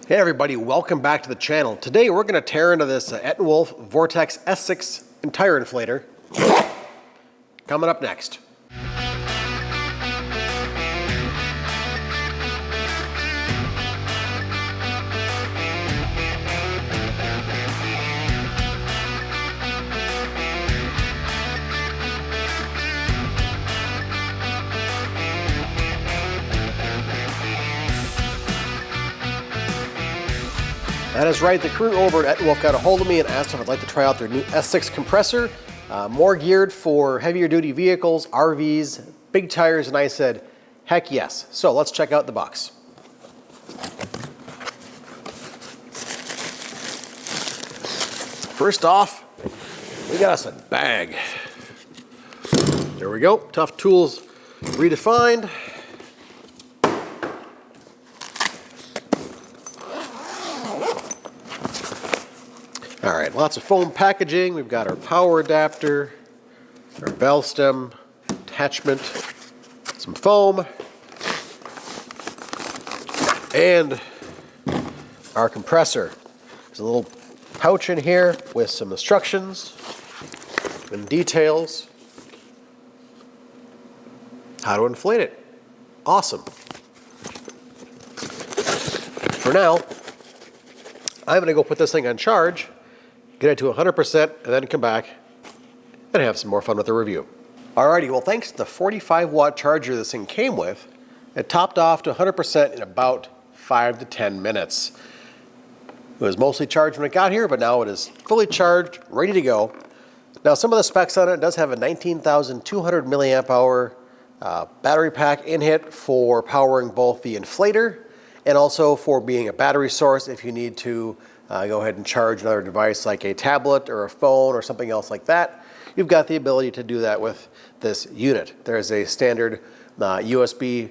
Hey everybody, welcome back to the channel. Today we're going to tear into this Etenwolf Vortext S6 tire inflator. Coming up next. That is right, the crew over at Etenwolf got a hold of me and asked if I'd like to try out their new S6 compressor, more geared for heavier duty vehicles, RVs, big tires, and I said, heck yes. So let's check out the box. First off, we got us a bag. There we go, Tough Tools redefined. All right, lots of foam packaging. We've got our power adapter, our valve stem attachment, some foam, and our compressor. There's a little pouch in here with some instructions and details how to inflate it. Awesome. For now, I'm going to go put this thing on charge, get it to 100%, and then come back and have some more fun with the review. Alrighty, well thanks to the 45-watt charger this thing came with, it topped off to 100% in about 5 to 10 minutes. It was mostly charged when it got here, but now it is fully charged, ready to go. Now some of the specs on it does have a 19,200 milliamp hour battery pack in it for powering both the inflator and also for being a battery source if you need to go ahead and charge another device like a tablet or a phone or something else like that. You've got the ability to do that with this unit. There's a standard USB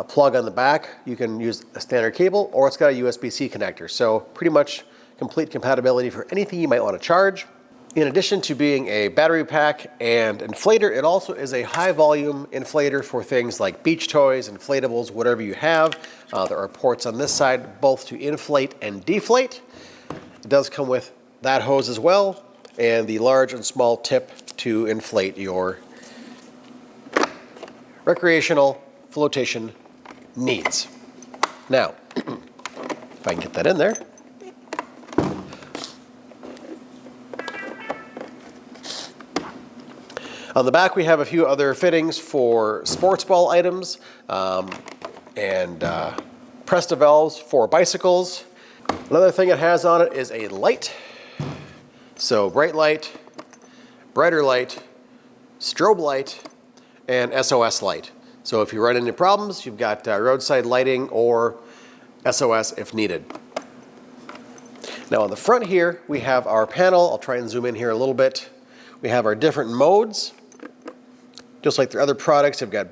plug on the back. You can use a standard cable, or it's got a USB-C connector. So pretty much complete compatibility for anything you might want to charge. In addition to being a battery pack and inflator, it also is a high volume inflator for things like beach toys, inflatables, whatever you have. There are ports on this side both to inflate and deflate. It does come with that hose as well, and the large and small tip to inflate your recreational flotation needs. Now, if I can get that in there. On the back we have a few other fittings for sports ball items and Presta valves for bicycles. Another thing it has on it is a light. So bright light, brighter light, strobe light, and SOS light. So if you run into problems, you've got roadside lighting or SOS if needed. Now on the front here, we have our panel. I'll try and zoom in here a little bit. We have our different modes. Just like their other products, they've got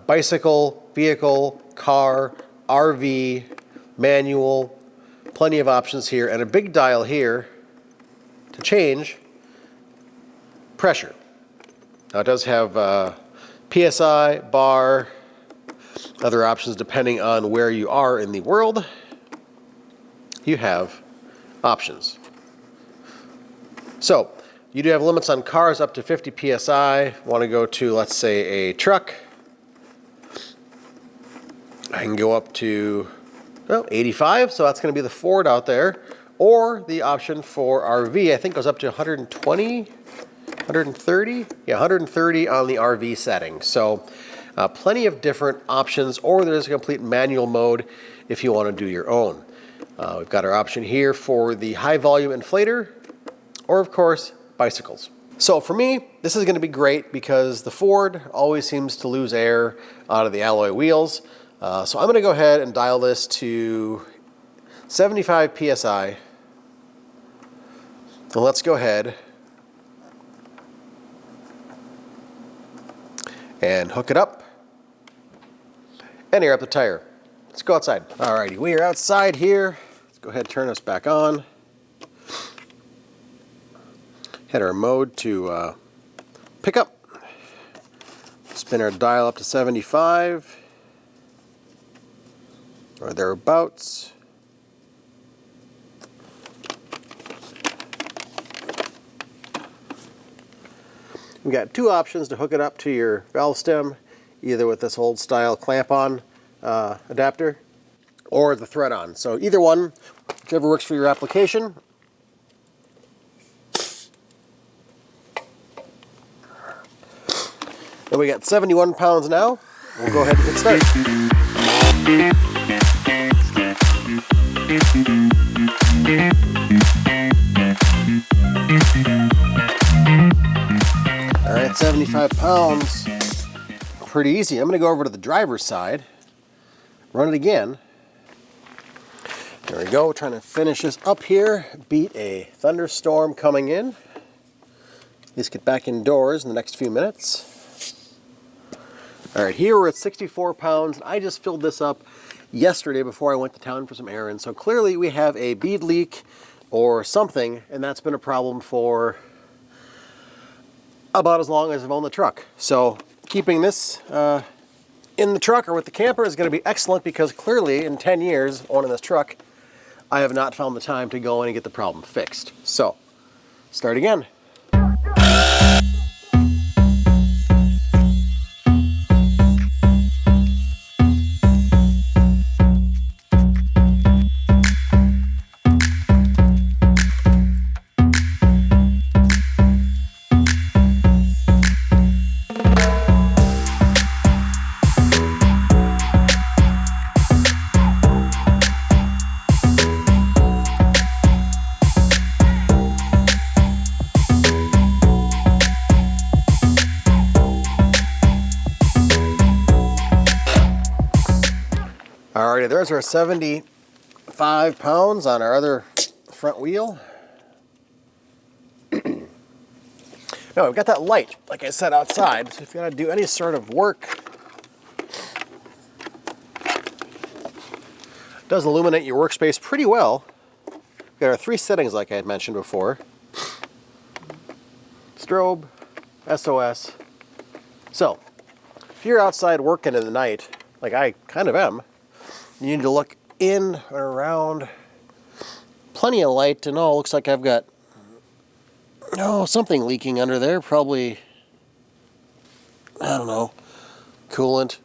bicycle, vehicle, car, RV, manual, plenty of options here, and a big dial here to change pressure. Now it does have PSI, bar, other options depending on where you are in the world. You have options. So you do have limits on cars up to 50 PSI. Want to go to, let's say, a truck. I can go up to 85, so that's going to be the Ford out there. Or the option for RV, I think goes up to 120, 130? Yeah, 130 on the RV setting. So plenty of different options, or there's a complete manual mode if you want to do your own. We've got our option here for the high volume inflator, or of course, bicycles. So for me, this is going to be great because the Ford always seems to lose air out of the alloy wheels. So I'm going to go ahead and dial this to 75 PSI. And let's go ahead and hook it up and air up the tire. Let's go outside. Alrighty, we are outside here. Let's go ahead and turn this back on. Hit our mode to pick up. Spin our dial up to 75 or thereabouts. We got two options to hook it up to your valve stem, either with this old style clamp-on adapter or the thread-on. So either one, whichever works for your application. And we got 71 pounds now. We'll go ahead and hit start. All right, 75 pounds. Pretty easy. I'm going to go over to the driver's side, run it again. There we go, trying to finish this up here. Beat a thunderstorm coming in. Let's get back indoors in the next few minutes. All right, here we're at 64 pounds. I just filled this up yesterday before I went to town for some errands. So clearly we have a bead leak or something, and that's been a problem for about as long as I've owned the truck. So keeping this in the truck or with the camper is going to be excellent, because clearly in 10 years owning this truck, I have not found the time to go in and get the problem fixed. So, start again. Alrighty, there's our 75 pounds on our other front wheel. Now we've got that light, like I said, outside, so if you gotta do any sort of work, it does illuminate your workspace pretty well. We've got our 3 settings like I had mentioned before. Strobe, SOS. So, if you're outside working in the night, like I kind of am, you need to look in and around. Plenty of light, and looks like I've got something leaking under there. Probably, I don't know, coolant,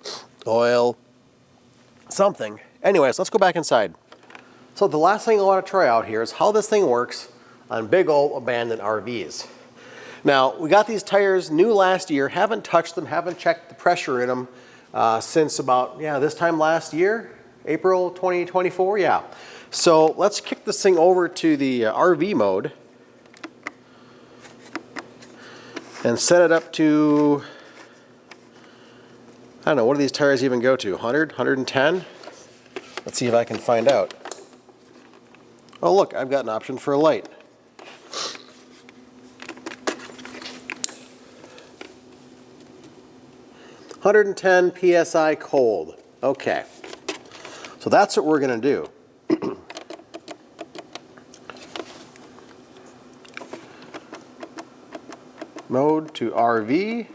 oil, something. Anyways, let's go back inside. So the last thing I want to try out here is how this thing works on big old abandoned RVs. Now, we got these tires new last year, haven't touched them, haven't checked the pressure in them since about, this time last year. April 2024, yeah. So let's kick this thing over to the RV mode and set it up to, I don't know, what do these tires even go to? 100, 110? Let's see if I can find out. Oh look, I've got an option for a light. $110 PSI cold. Okay. So that's what we're going to do. Mode to RV.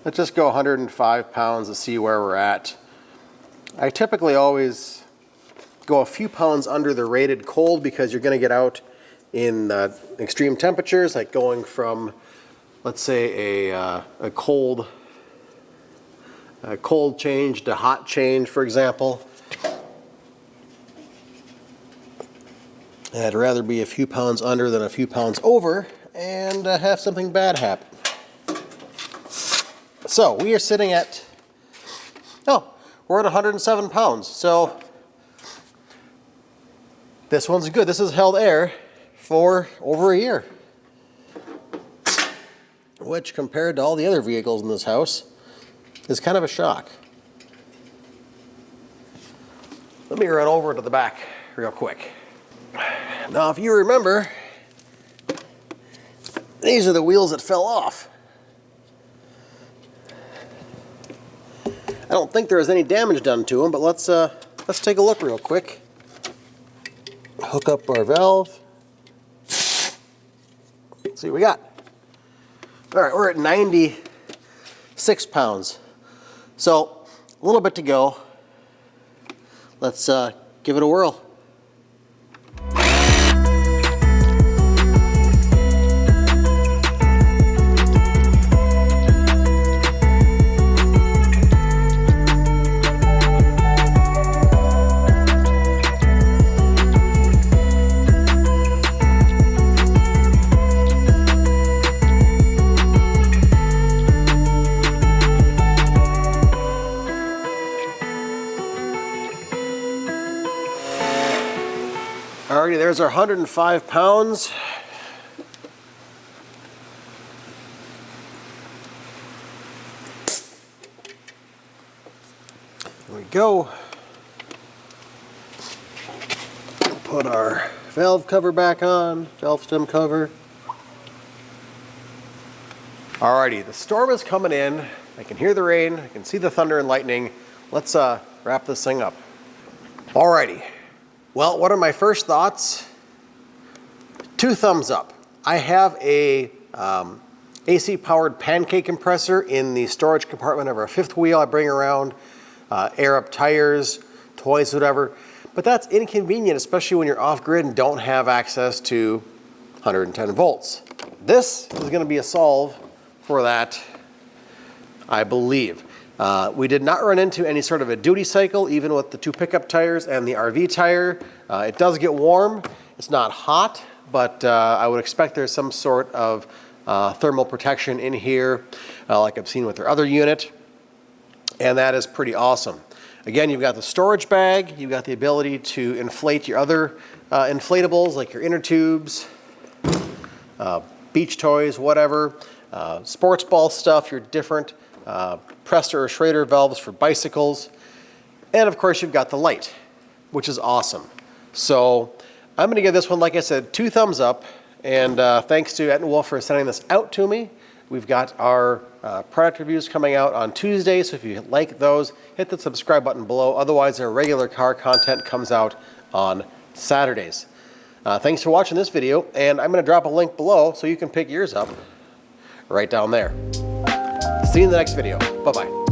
Let's just go 105 pounds to see where we're at. I typically always go a few pounds under the rated cold, because you're going to get out in extreme temperatures, like going from, let's say, a cold change to hot change, for example. And I'd rather be a few pounds under than a few pounds over and have something bad happen. So we are sitting at, we're at 107 pounds. So this one's good. This has held air for over a year, which compared to all the other vehicles in this house is kind of a shock. Let me run over to the back real quick. Now, if you remember, these are the wheels that fell off. I don't think there was any damage done to them, but let's take a look real quick. Hook up our valve. See what we got. All right, we're at 96 pounds. So, a little bit to go. Let's give it a whirl. Alrighty, there's our 105 pounds. There we go. Put our valve cover back on, valve stem cover. Alrighty, the storm is coming in. I can hear the rain, I can see the thunder and lightning. Let's wrap this thing up. Alrighty, well, what are my first thoughts? 2 thumbs up. I have a AC powered pancake compressor in the storage compartment of our 5th wheel. I bring around, air up tires, toys, whatever. But that's inconvenient, especially when you're off grid and don't have access to 110 volts. This is going to be a solve for that, I believe. We did not run into any sort of a duty cycle, even with the 2 pickup tires and the RV tire. It does get warm. It's not hot, but I would expect there's some sort of thermal protection in here, like I've seen with their other unit. And that is pretty awesome. Again, you've got the storage bag, you've got the ability to inflate your other inflatables like your inner tubes, beach toys, whatever, sports ball stuff, your different Prester or Schrader valves for bicycles, and of course you've got the light, which is awesome. So I'm going to give this one, like I said, 2 thumbs up, and thanks to Etenwolf for sending this out to me. We've got our product reviews coming out on Tuesday, so if you like those, hit the subscribe button below. Otherwise, our regular car content comes out on Saturdays. Thanks for watching this video, and I'm going to drop a link below so you can pick yours up right down there. See you in the next video. Bye-bye.